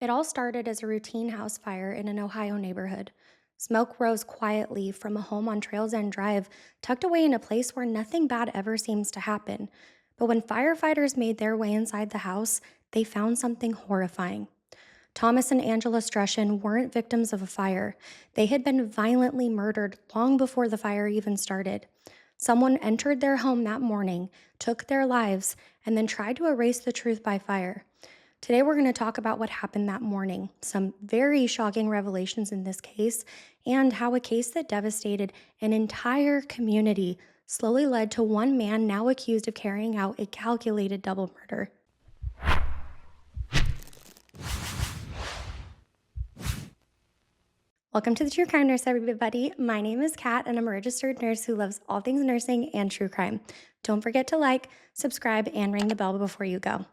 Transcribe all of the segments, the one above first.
It all started as a routine house fire in an Ohio neighborhood. Smoke rose quietly from a home on Trails End Drive, tucked away in a place where nothing bad ever seems to happen. But when firefighters made their way inside the house, they found something horrifying. Thomas and Angela Strussion weren't victims of a fire. They had been violently murdered long before the fire even started. Someone entered their home that morning, took their lives, and then tried to erase the truth by fire. Today, we're going to talk about what happened that morning, some very shocking revelations in this case, and how a case that devastated an entire community slowly led to one man now accused of carrying out a calculated double murder. Welcome to the True Crime Nurse, everybody. My name is Kat, and I'm a registered nurse who loves all things nursing and true crime. Don't forget to like, subscribe, and ring the bell before you go.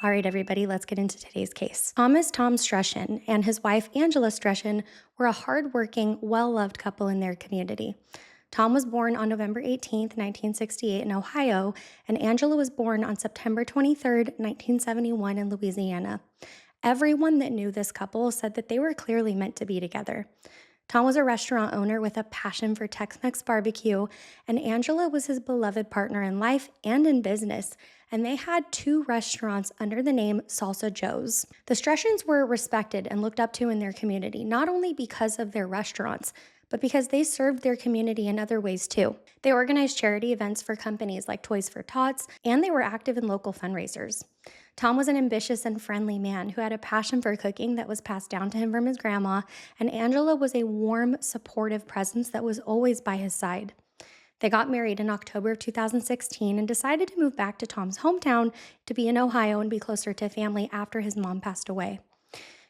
All right, everybody, let's get into today's case. Tom Strussion and his wife, Angela Strussion, were a hardworking, well-loved couple in their community. Tom was born on November 18, 1968 in Ohio, and Angela was born on September 23, 1971 in Louisiana. Everyone that knew this couple said that they were clearly meant to be together. Tom was a restaurant owner with a passion for Tex-Mex barbecue, and Angela was his beloved partner in life and in business, and they had two restaurants under the name Salsa Joe's. The Strussions were respected and looked up to in their community, not only because of their restaurants, but because they served their community in other ways too. They organized charity events for companies like Toys for Tots, and they were active in local fundraisers. Tom was an ambitious and friendly man who had a passion for cooking that was passed down to him from his grandma, and Angela was a warm, supportive presence that was always by his side. They got married in October of 2016 and decided to move back to Tom's hometown to be in Ohio and be closer to family after his mom passed away.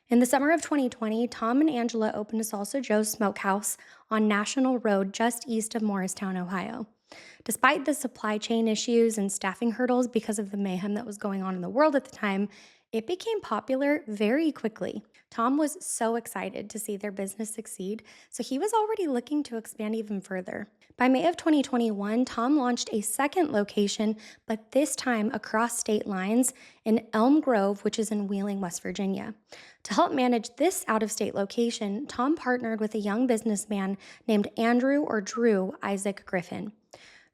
In the summer of 2020, Tom and Angela opened a Salsa Joe's Smokehouse on National Road just east of Morristown, Ohio. Despite the supply chain issues and staffing hurdles because of the mayhem that was going on in the world at the time, it became popular very quickly. Tom was so excited to see their business succeed, so he was already looking to expand even further. By May of 2021, Tom launched a second location, but this time across state lines in Elm Grove, which is in Wheeling, West Virginia. To help manage this out-of-state location, Tom partnered with a young businessman named Drew Isaac Griffin.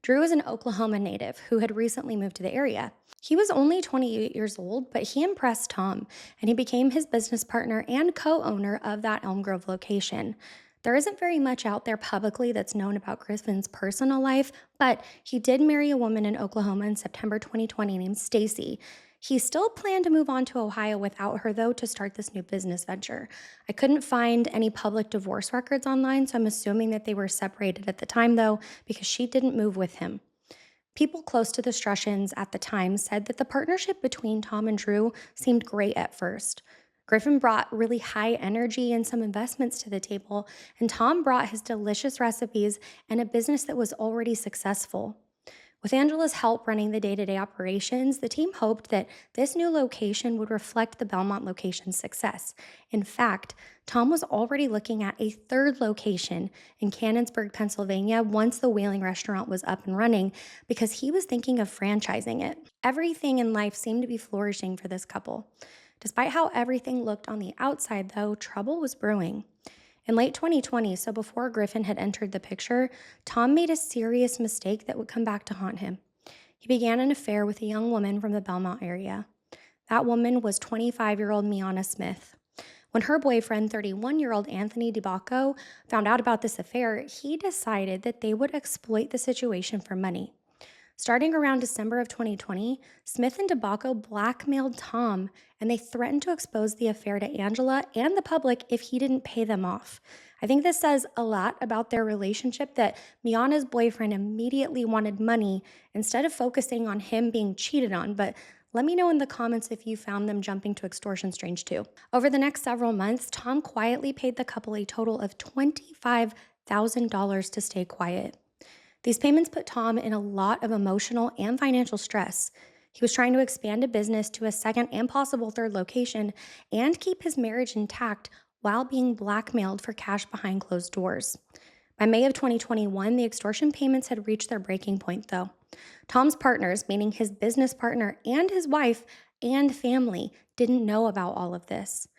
Drew is an Oklahoma native who had recently moved to the area. He was only 28 years old, but he impressed Tom, and he became his business partner and co-owner of that Elm Grove location. There isn't very much out there publicly that's known about Griffin's personal life, but he did marry a woman in Oklahoma in September 2020 named Stacy. He still planned to move on to Ohio without her, though, to start this new business venture. I couldn't find any public divorce records online, so I'm assuming that they were separated at the time, though, because she didn't move with him. People close to the Strussions at the time said that the partnership between Tom and Drew seemed great at first. Griffin brought really high energy and some investments to the table, and Tom brought his delicious recipes and a business that was already successful. With Angela's help running the day-to-day operations, the team hoped that this new location would reflect the Belmont location's success. In fact, Tom was already looking at a third location in Canonsburg, Pennsylvania, once the Wheeling restaurant was up and running, because he was thinking of franchising it. Everything in life seemed to be flourishing for this couple. Despite how everything looked on the outside, though, trouble was brewing. In late 2020, so before Griffin had entered the picture, Tom made a serious mistake that would come back to haunt him. He began an affair with a young woman from the Belmont area. That woman was 25-year-old Miana Smith. When her boyfriend, 31-year-old Anthony DeBacco, found out about this affair, he decided that they would exploit the situation for money. Starting around December of 2020, Smith and DeBacco blackmailed Tom, and they threatened to expose the affair to Angela and the public if he didn't pay them off. I think this says a lot about their relationship, that Miana's boyfriend immediately wanted money instead of focusing on him being cheated on, but let me know in the comments if you found them jumping to extortion strange too. Over the next several months, Tom quietly paid the couple a total of $25,000 to stay quiet. These payments put Tom in a lot of emotional and financial stress. He was trying to expand a business to a second and possible third location and keep his marriage intact while being blackmailed for cash behind closed doors. By May of 2021, the extortion payments had reached their breaking point, though. Tom's partners, meaning his business partner and his wife and family, didn't know about all of this.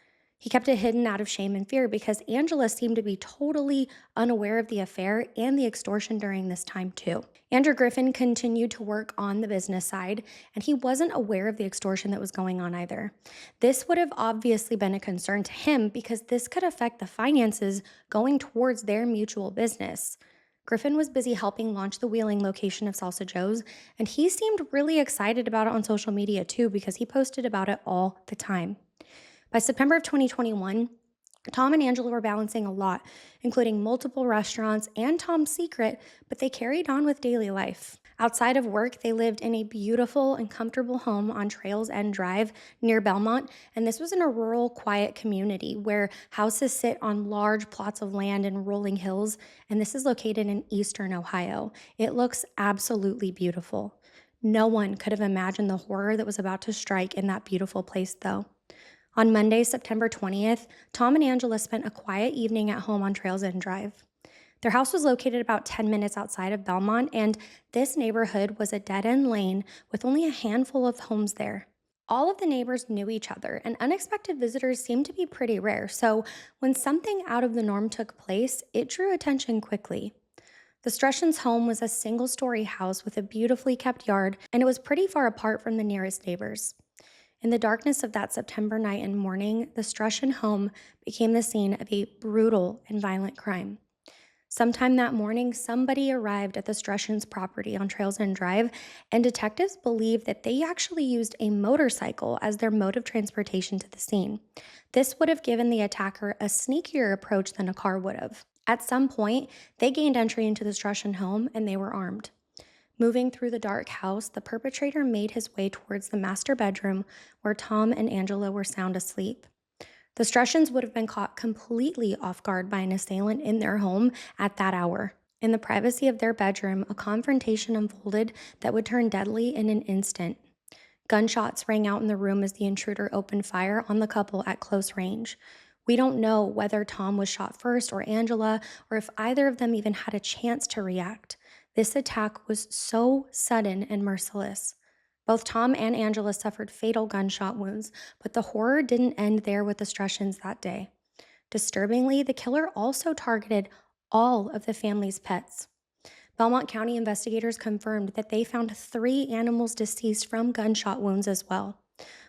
He kept it hidden out of shame and fear because Angela seemed to be totally unaware of the affair and the extortion during this time, too. Andrew Griffin continued to work on the business side, and he wasn't aware of the extortion that was going on either. This would have obviously been a concern to him because this could affect the finances going towards their mutual business. Griffin was busy helping launch the Wheeling location of Salsa Joe's, and he seemed really excited about it on social media too because he posted about it all the time. By September of 2021, Tom and Angela were balancing a lot, including multiple restaurants and Tom's secret, but they carried on with daily life. Outside of work, they lived in a beautiful and comfortable home on Trails End Drive near Belmont, and this was in a rural, quiet community where houses sit on large plots of land and rolling hills, and this is located in eastern Ohio. It looks absolutely beautiful. No one could have imagined the horror that was about to strike in that beautiful place, though. On Monday, September 20th, Tom and Angela spent a quiet evening at home on Trails End Drive. Their house was located about 10 minutes outside of Belmont, and this neighborhood was a dead-end lane with only a handful of homes there. All of the neighbors knew each other, and unexpected visitors seemed to be pretty rare, so when something out of the norm took place, it drew attention quickly. The Strussion's home was a single-story house with a beautifully kept yard, and it was pretty far apart from the nearest neighbors. In the darkness of that September night and morning, the Strussion home became the scene of a brutal and violent crime. Sometime that morning, somebody arrived at the Strussion's property on Trails End Drive, and detectives believe that they actually used a motorcycle as their mode of transportation to the scene. This would have given the attacker a sneakier approach than a car would have. At some point, they gained entry into the Strussion home, and they were armed. Moving through the dark house, the perpetrator made his way towards the master bedroom where Tom and Angela were sound asleep. The Strussions would have been caught completely off guard by an assailant in their home at that hour. In the privacy of their bedroom, a confrontation unfolded that would turn deadly in an instant. Gunshots rang out in the room as the intruder opened fire on the couple at close range. We don't know whether Tom was shot first or Angela, or if either of them even had a chance to react. This attack was so sudden and merciless. Both Tom and Angela suffered fatal gunshot wounds, but the horror didn't end there with the Strussions that day. Disturbingly, the killer also targeted all of the family's pets. Belmont County investigators confirmed that they found 3 animals deceased from gunshot wounds as well.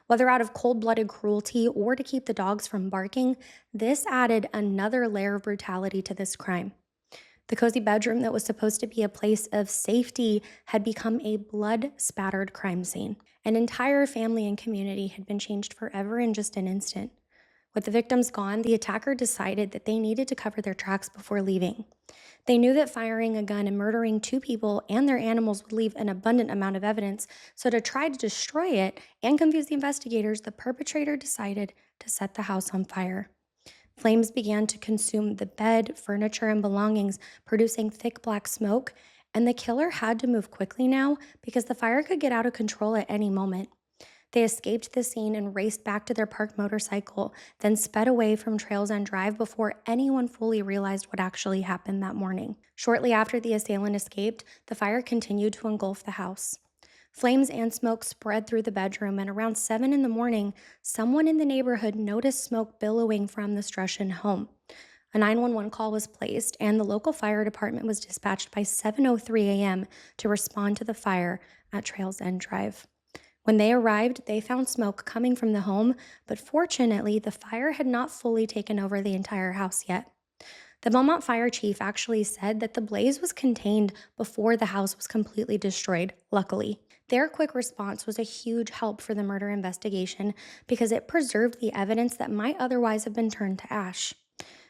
Whether out of cold-blooded cruelty or to keep the dogs from barking, this added another layer of brutality to this crime. The cozy bedroom that was supposed to be a place of safety had become a blood-spattered crime scene. An entire family and community had been changed forever in just an instant. With the victims gone, the attacker decided that they needed to cover their tracks before leaving. They knew that firing a gun and murdering 2 people and their animals would leave an abundant amount of evidence, so to try to destroy it and confuse the investigators, the perpetrator decided to set the house on fire. Flames began to consume the bed, furniture, and belongings, producing thick black smoke, and the killer had to move quickly now because the fire could get out of control at any moment. They escaped the scene and raced back to their parked motorcycle, then sped away from Trails End Drive before anyone fully realized what actually happened that morning. Shortly after the assailant escaped, the fire continued to engulf the house. Flames and smoke spread through the bedroom, and around 7 in the morning, someone in the neighborhood noticed smoke billowing from the Strussion home. A 911 call was placed, and the local fire department was dispatched by 7:03 a.m. to respond to the fire at Trails End Drive. When they arrived, they found smoke coming from the home, but fortunately, the fire had not fully taken over the entire house yet. The Belmont fire chief actually said that the blaze was contained before the house was completely destroyed, luckily. Their quick response was a huge help for the murder investigation because it preserved the evidence that might otherwise have been turned to ash.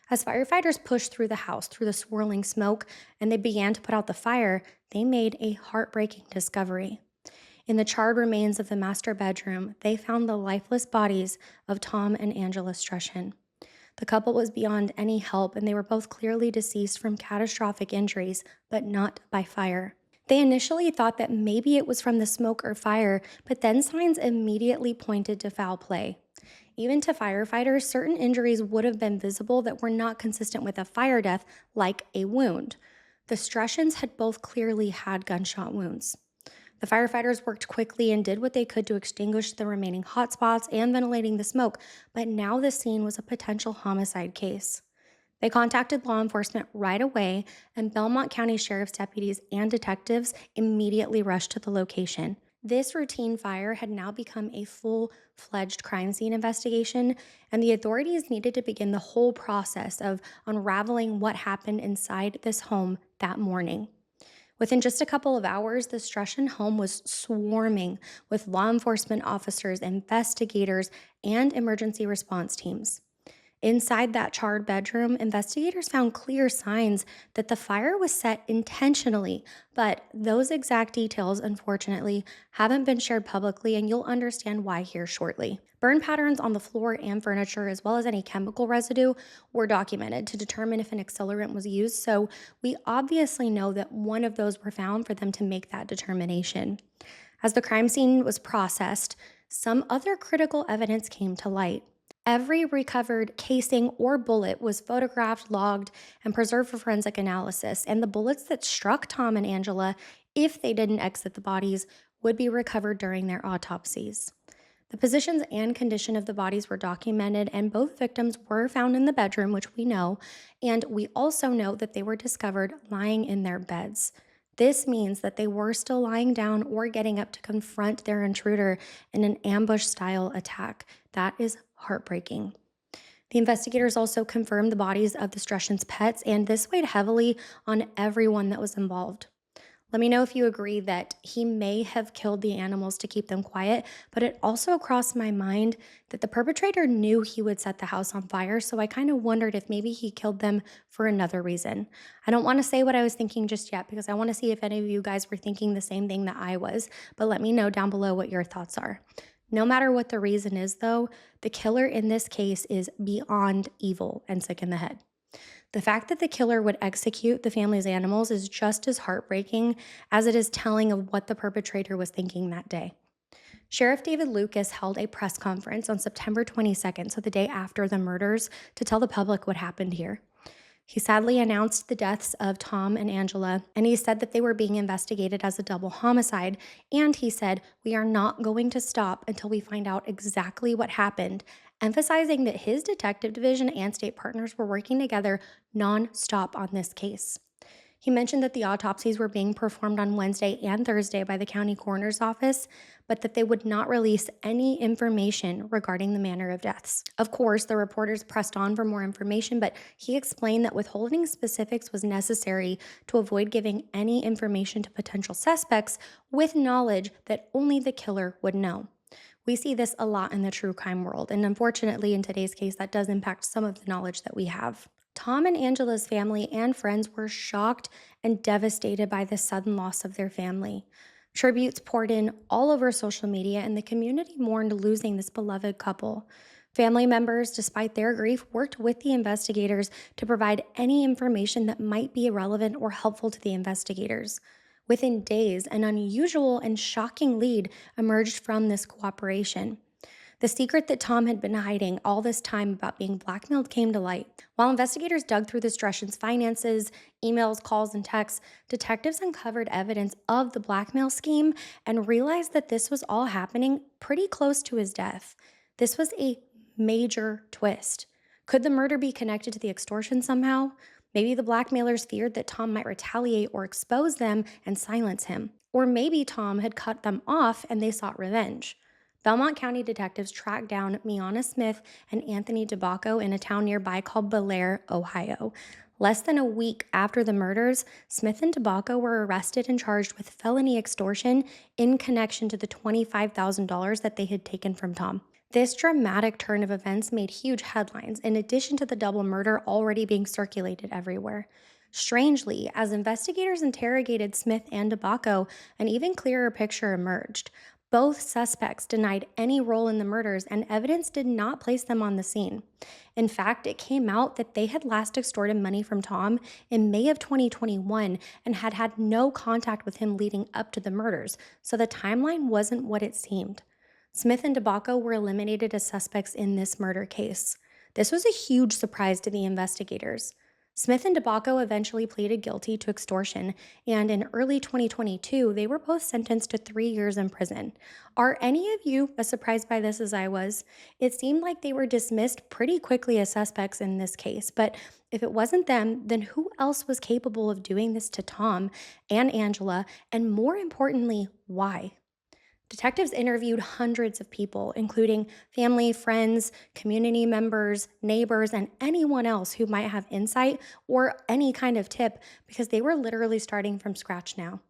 As firefighters pushed through the house through the swirling smoke and they began to put out the fire, they made a heartbreaking discovery. In the charred remains of the master bedroom, they found the lifeless bodies of Tom and Angela Strussion. The couple was beyond any help, and they were both clearly deceased from catastrophic injuries, but not by fire. They initially thought that maybe it was from the smoke or fire, but then signs immediately pointed to foul play. Even to firefighters, certain injuries would have been visible that were not consistent with a fire death, like a wound. The Strussions had both clearly had gunshot wounds. The firefighters worked quickly and did what they could to extinguish the remaining hotspots and ventilating the smoke, but now the scene was a potential homicide case. They contacted law enforcement right away, and Belmont County Sheriff's deputies and detectives immediately rushed to the location. This routine fire had now become a full fledged crime scene investigation, and the authorities needed to begin the whole process of unraveling what happened inside this home that morning. Within just a couple of hours, the Strussion home was swarming with law enforcement officers, investigators, and emergency response teams. Inside that charred bedroom, investigators found clear signs that the fire was set intentionally, but those exact details, unfortunately, haven't been shared publicly, and you'll understand why here shortly. Burn patterns on the floor and furniture, as well as any chemical residue, were documented to determine if an accelerant was used, so we obviously know that one of those were found for them to make that determination. As the crime scene was processed, some other critical evidence came to light. Every recovered casing or bullet was photographed, logged, and preserved for forensic analysis, and the bullets that struck Tom and Angela, if they didn't exit the bodies, would be recovered during their autopsies. The positions and condition of the bodies were documented, and both victims were found in the bedroom, which we know, and we also know that they were discovered lying in their beds. This means that they were still lying down or getting up to confront their intruder in an ambush-style attack. That is heartbreaking. The investigators also confirmed the bodies of the Strussion's pets, and this weighed heavily on everyone that was involved. Let me know if you agree that he may have killed the animals to keep them quiet, but it also crossed my mind that the perpetrator knew he would set the house on fire, so I kind of wondered if maybe he killed them for another reason. I don't want to say what I was thinking just yet because I want to see if any of you guys were thinking the same thing that I was, but let me know down below what your thoughts are. No matter what the reason is, though, the killer in this case is beyond evil and sick in the head. The fact that the killer would execute the family's animals is just as heartbreaking as it is telling of what the perpetrator was thinking that day. Sheriff David Lucas held a press conference on September 22nd, so the day after the murders, to tell the public what happened here. He sadly announced the deaths of Tom and Angela, and he said that they were being investigated as a double homicide, and he said, "We are not going to stop until we find out exactly what happened," emphasizing that his detective division and state partners were working together non-stop on this case. He mentioned that the autopsies were being performed on Wednesday and Thursday by the county coroner's office, but that they would not release any information regarding the manner of deaths. Of course, the reporters pressed on for more information, but he explained that withholding specifics was necessary to avoid giving any information to potential suspects with knowledge that only the killer would know. We see this a lot in the true crime world, and unfortunately in today's case that does impact some of the knowledge that we have. Tom and Angela's family and friends were shocked and devastated by the sudden loss of their family. Tributes poured in all over social media, and the community mourned losing this beloved couple. Family members, despite their grief, worked with the investigators to provide any information that might be relevant or helpful to the investigators. Within days, an unusual and shocking lead emerged from this cooperation. The secret that Tom had been hiding all this time about being blackmailed came to light. While investigators dug through the Strussion's finances, emails, calls, and texts, detectives uncovered evidence of the blackmail scheme and realized that this was all happening pretty close to his death. This was a major twist. Could the murder be connected to the extortion somehow? Maybe the blackmailers feared that Tom might retaliate or expose them and silence him. Or maybe Tom had cut them off and they sought revenge. Belmont County detectives tracked down Miana Smith and Anthony DeBacco in a town nearby called Bellaire, Ohio. Less than a week after the murders, Smith and DeBacco were arrested and charged with felony extortion in connection to the $25,000 that they had taken from Tom. This dramatic turn of events made huge headlines, in addition to the double murder already being circulated everywhere. Strangely, as investigators interrogated Smith and DeBacco, an even clearer picture emerged. Both suspects denied any role in the murders, and evidence did not place them on the scene. In fact, it came out that they had last extorted money from Tom in May of 2021 and had had no contact with him leading up to the murders, so the timeline wasn't what it seemed. Smith and DeBacco were eliminated as suspects in this murder case. This was a huge surprise to the investigators. Smith and DeBacco eventually pleaded guilty to extortion, and in early 2022, they were both sentenced to 3 years in prison. Are any of you as surprised by this as I was? It seemed like they were dismissed pretty quickly as suspects in this case, but if it wasn't them, then who else was capable of doing this to Tom and Angela, and more importantly, why? Detectives interviewed hundreds of people, including family, friends, community members, neighbors, and anyone else who might have insight or any kind of tip because they were literally starting from scratch now.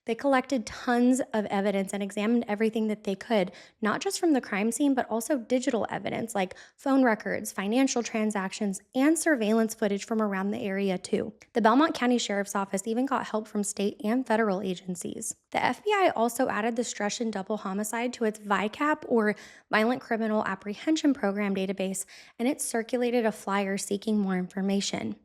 They collected tons of evidence and examined everything that they could, not just from the crime scene, but also digital evidence like phone records, financial transactions, and surveillance footage from around the area, too. The Belmont County Sheriff's Office even got help from state and federal agencies. The FBI also added the Strussion double homicide to its VICAP, or Violent Criminal Apprehension Program database, and it circulated a flyer seeking more information.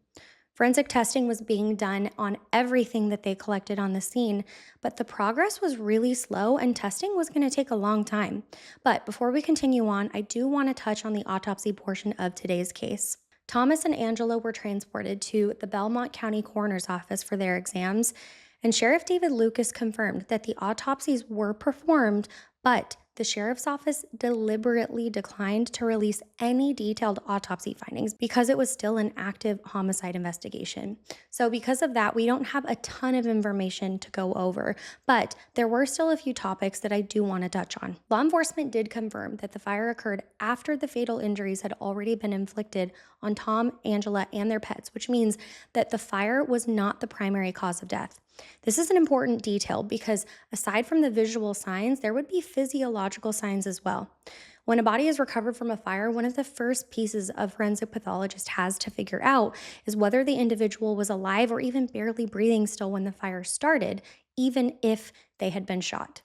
Forensic testing was being done on everything that they collected on the scene, but the progress was really slow and testing was going to take a long time. But before we continue on, I do want to touch on the autopsy portion of today's case. Thomas and Angela were transported to the Belmont County Coroner's Office for their exams, and Sheriff David Lucas confirmed that the autopsies were performed, but the sheriff's office deliberately declined to release any detailed autopsy findings because it was still an active homicide investigation. So because of that, we don't have a ton of information to go over, but there were still a few topics that I do want to touch on. Law enforcement did confirm that the fire occurred after the fatal injuries had already been inflicted on Tom, Angela, and their pets, which means that the fire was not the primary cause of death. This is an important detail because aside from the visual signs, there would be physiological signs as well. When a body is recovered from a fire, one of the first pieces a forensic pathologist has to figure out is whether the individual was alive or even barely breathing still when the fire started, even if they had been shot.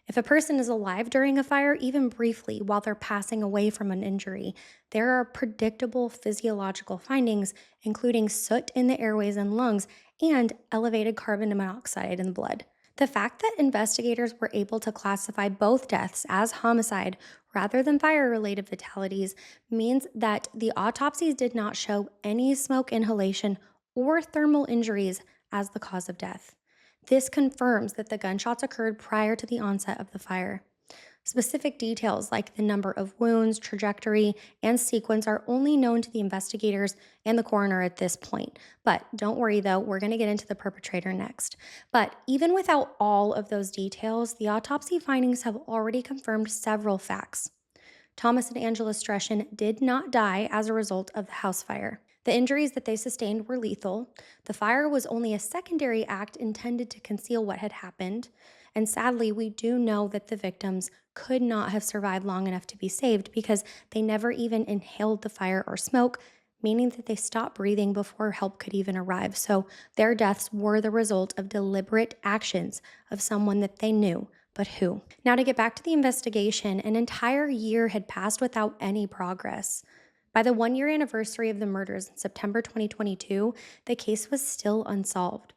If a person is alive during a fire, even briefly while they're passing away from an injury, there are predictable physiological findings, including soot in the airways and lungs and elevated carbon monoxide in the blood. The fact that investigators were able to classify both deaths as homicide rather than fire-related fatalities means that the autopsies did not show any smoke inhalation or thermal injuries as the cause of death. This confirms that the gunshots occurred prior to the onset of the fire. Specific details like the number of wounds, trajectory, and sequence are only known to the investigators and the coroner at this point. But don't worry though, we're going to get into the perpetrator next. But even without all of those details, the autopsy findings have already confirmed several facts. Thomas and Angela Strussion did not die as a result of the house fire. The injuries that they sustained were lethal. The fire was only a secondary act intended to conceal what had happened. And sadly, we do know that the victims could not have survived long enough to be saved because they never even inhaled the fire or smoke, meaning that they stopped breathing before help could even arrive. So their deaths were the result of deliberate actions of someone that they knew. But who? Now, to get back to the investigation, an entire year had passed without any progress. By the 1-year anniversary of the murders in September 2022, the case was still unsolved.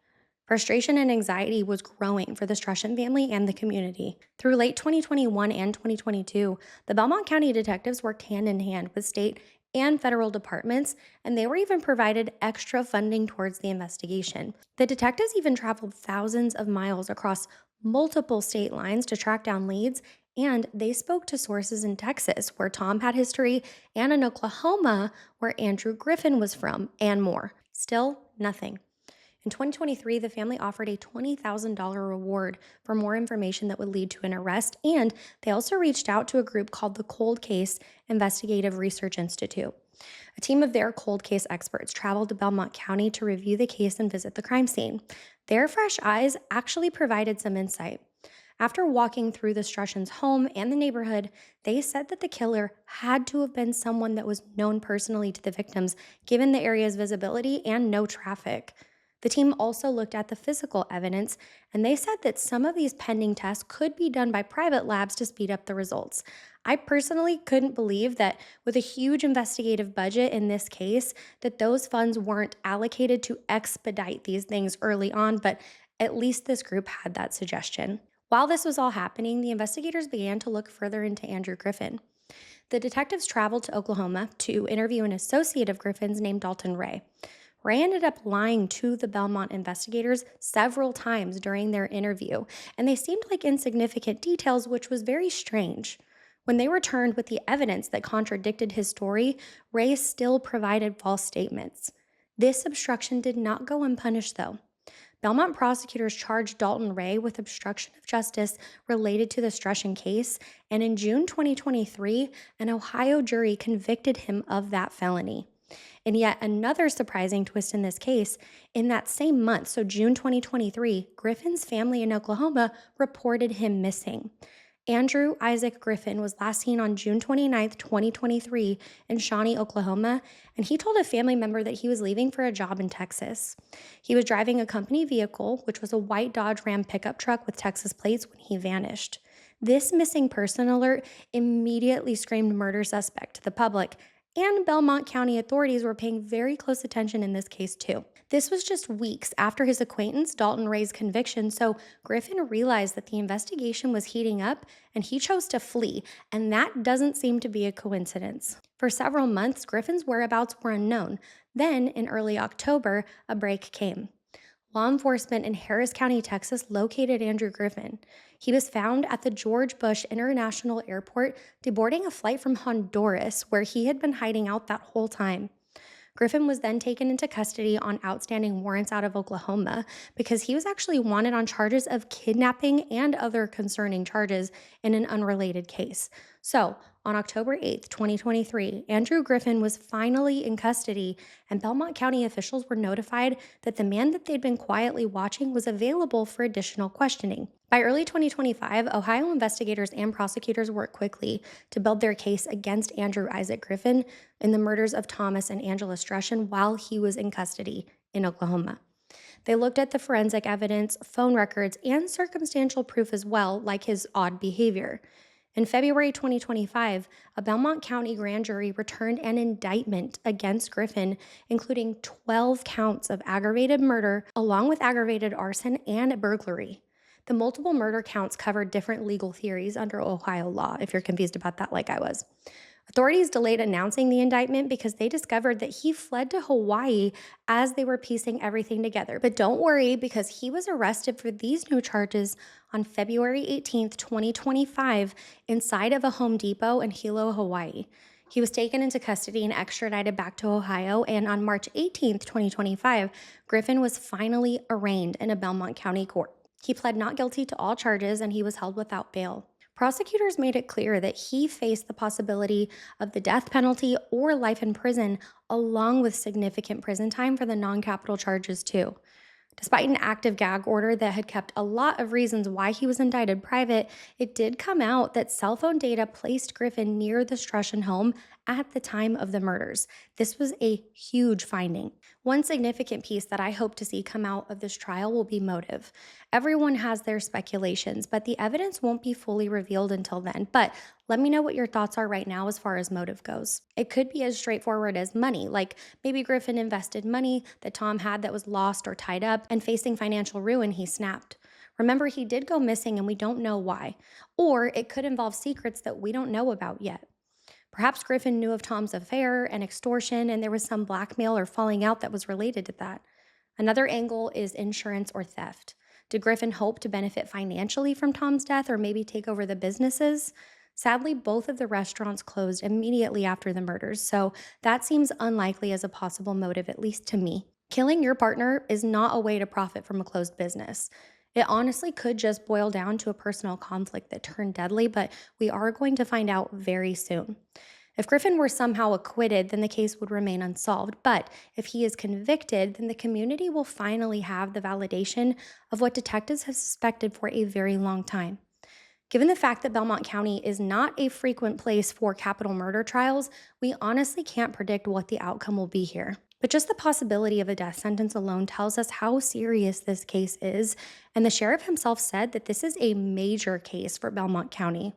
Frustration and anxiety was growing for the Strussion family and the community. Through late 2021 and 2022, the Belmont County detectives worked hand in hand with state and federal departments, and they were even provided extra funding towards the investigation. The detectives even traveled thousands of miles across multiple state lines to track down leads, and they spoke to sources in Texas, where Tom had history, and in Oklahoma, where Andrew Griffin was from, and more. Still, nothing. In 2023, the family offered a $20,000 reward for more information that would lead to an arrest, and they also reached out to a group called the Cold Case Investigative Research Institute. A team of their cold case experts traveled to Belmont County to review the case and visit the crime scene. Their fresh eyes actually provided some insight. After walking through the Strussion's home and the neighborhood, they said that the killer had to have been someone that was known personally to the victims, given the area's visibility and no traffic. The team also looked at the physical evidence, and they said that some of these pending tests could be done by private labs to speed up the results. I personally couldn't believe that with a huge investigative budget in this case, that those funds weren't allocated to expedite these things early on, but at least this group had that suggestion. While this was all happening, the investigators began to look further into Andrew Griffin. The detectives traveled to Oklahoma to interview an associate of Griffin's named Dalton Ray. Ray ended up lying to the Belmont investigators several times during their interview, and they seemed like insignificant details, which was very strange. When they returned with the evidence that contradicted his story, Ray still provided false statements. This obstruction did not go unpunished, though. Belmont prosecutors charged Dalton Ray with obstruction of justice related to the Strussion case, and in June 2023, an Ohio jury convicted him of that felony. And yet another surprising twist in this case, in that same month, so June 2023, Griffin's family in Oklahoma reported him missing. Andrew Isaac Griffin was last seen on June 29, 2023 in Shawnee, Oklahoma, and he told a family member that he was leaving for a job in Texas. He was driving a company vehicle, which was a white Dodge Ram pickup truck with Texas plates, when he vanished. This missing person alert immediately screamed murder suspect to the public, and Belmont County authorities were paying very close attention in this case too. This was just weeks after his acquaintance Dalton Ray's conviction, so Griffin realized that the investigation was heating up and he chose to flee, and that doesn't seem to be a coincidence. For several months, Griffin's whereabouts were unknown. Then, in early October, a break came. Law enforcement in Harris County, Texas, located Andrew Griffin. He was found at the George Bush International Airport deboarding a flight from Honduras, where he had been hiding out that whole time. Griffin was then taken into custody on outstanding warrants out of Oklahoma because he was actually wanted on charges of kidnapping and other concerning charges in an unrelated case. So, on October 8th, 2023, Andrew Griffin was finally in custody, and Belmont County officials were notified that the man that they'd been quietly watching was available for additional questioning. By early 2025, Ohio investigators and prosecutors worked quickly to build their case against Andrew Isaac Griffin in the murders of Thomas and Angela Strussion while he was in custody in Oklahoma. They looked at the forensic evidence, phone records, and circumstantial proof as well, like his odd behavior. In February 2025, a Belmont County grand jury returned an indictment against Griffin, including 12 counts of aggravated murder, along with aggravated arson and burglary. The multiple murder counts covered different legal theories under Ohio law, if you're confused about that like I was. Authorities delayed announcing the indictment because they discovered that he fled to Hawaii as they were piecing everything together. But don't worry, because he was arrested for these new charges on February 18th, 2025, inside of a Home Depot in Hilo, Hawaii. He was taken into custody and extradited back to Ohio, and on March 18th, 2025, Griffin was finally arraigned in a Belmont County court. He pled not guilty to all charges, and he was held without bail. Prosecutors made it clear that he faced the possibility of the death penalty or life in prison, along with significant prison time for the non-capital charges too. Despite an active gag order that had kept a lot of reasons why he was indicted private, it did come out that cell phone data placed Griffin near the Strussion home at the time of the murders. This was a huge finding. One significant piece that I hope to see come out of this trial will be motive. Everyone has their speculations, but the evidence won't be fully revealed until then. But let me know what your thoughts are right now as far as motive goes. It could be as straightforward as money, like maybe Griffin invested money that Tom had that was lost or tied up, and facing financial ruin, he snapped. Remember, he did go missing and we don't know why. Or it could involve secrets that we don't know about yet. Perhaps Griffin knew of Tom's affair and extortion, and there was some blackmail or falling out that was related to that. Another angle is insurance or theft. Did Griffin hope to benefit financially from Tom's death or maybe take over the businesses? Sadly, both of the restaurants closed immediately after the murders, so that seems unlikely as a possible motive, at least to me. Killing your partner is not a way to profit from a closed business. It honestly could just boil down to a personal conflict that turned deadly, but we are going to find out very soon. If Griffin were somehow acquitted, then the case would remain unsolved. But if he is convicted, then the community will finally have the validation of what detectives have suspected for a very long time. Given the fact that Belmont County is not a frequent place for capital murder trials, we honestly can't predict what the outcome will be here. But just the possibility of a death sentence alone tells us how serious this case is, and the sheriff himself said that this is a major case for Belmont County.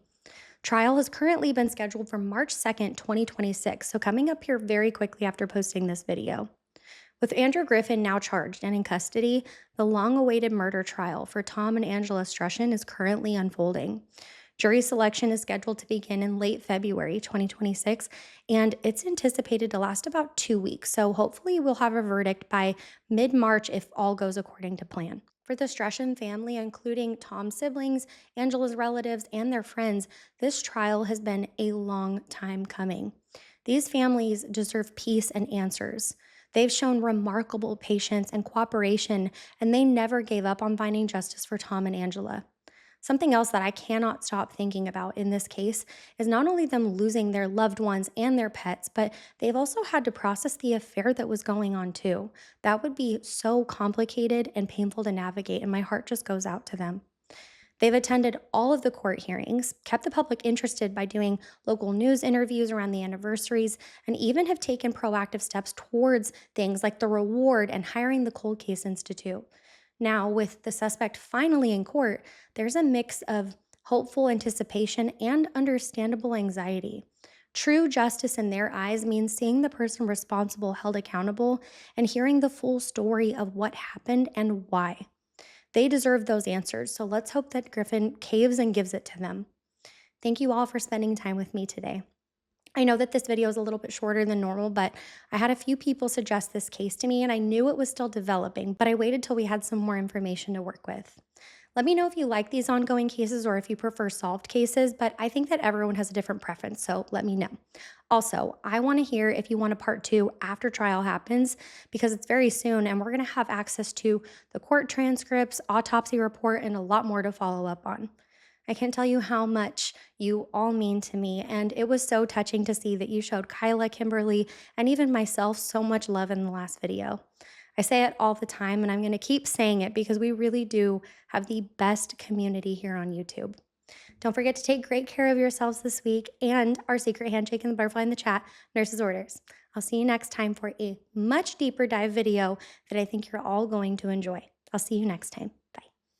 Trial has currently been scheduled for March 2nd, 2026, so coming up here very quickly after posting this video. With Andrew Griffin now charged and in custody, the long-awaited murder trial for Tom and Angela Strussion is currently unfolding. Jury selection is scheduled to begin in late February 2026, and it's anticipated to last about 2 weeks. So hopefully, we'll have a verdict by mid March if all goes according to plan. For the Strussion family, including Tom's siblings, Angela's relatives, and their friends, this trial has been a long time coming. These families deserve peace and answers. They've shown remarkable patience and cooperation, and they never gave up on finding justice for Tom and Angela. Something else that I cannot stop thinking about in this case is not only them losing their loved ones and their pets, but they've also had to process the affair that was going on too. That would be so complicated and painful to navigate, and my heart just goes out to them. They've attended all of the court hearings, kept the public interested by doing local news interviews around the anniversaries, and even have taken proactive steps towards things like the reward and hiring the Cold Case Institute. Now, with the suspect finally in court, there's a mix of hopeful anticipation and understandable anxiety. True justice in their eyes means seeing the person responsible held accountable and hearing the full story of what happened and why. They deserve those answers, so let's hope that Griffin caves and gives it to them. Thank you all for spending time with me today. I know that this video is a little bit shorter than normal, but I had a few people suggest this case to me and I knew it was still developing, but I waited till we had some more information to work with. Let me know if you like these ongoing cases or if you prefer solved cases, but I think that everyone has a different preference, so let me know. Also, I want to hear if you want a part 2 after trial happens because it's very soon and we're going to have access to the court transcripts, autopsy report, and a lot more to follow up on. I can't tell you how much you all mean to me, and it was so touching to see that you showed Kyla, Kimberly, and even myself so much love in the last video. I say it all the time, and I'm going to keep saying it because we really do have the best community here on YouTube. Don't forget to take great care of yourselves this week and our secret handshake and the butterfly in the chat, nurse's orders. I'll see you next time for a much deeper dive video that I think you're all going to enjoy. I'll see you next time.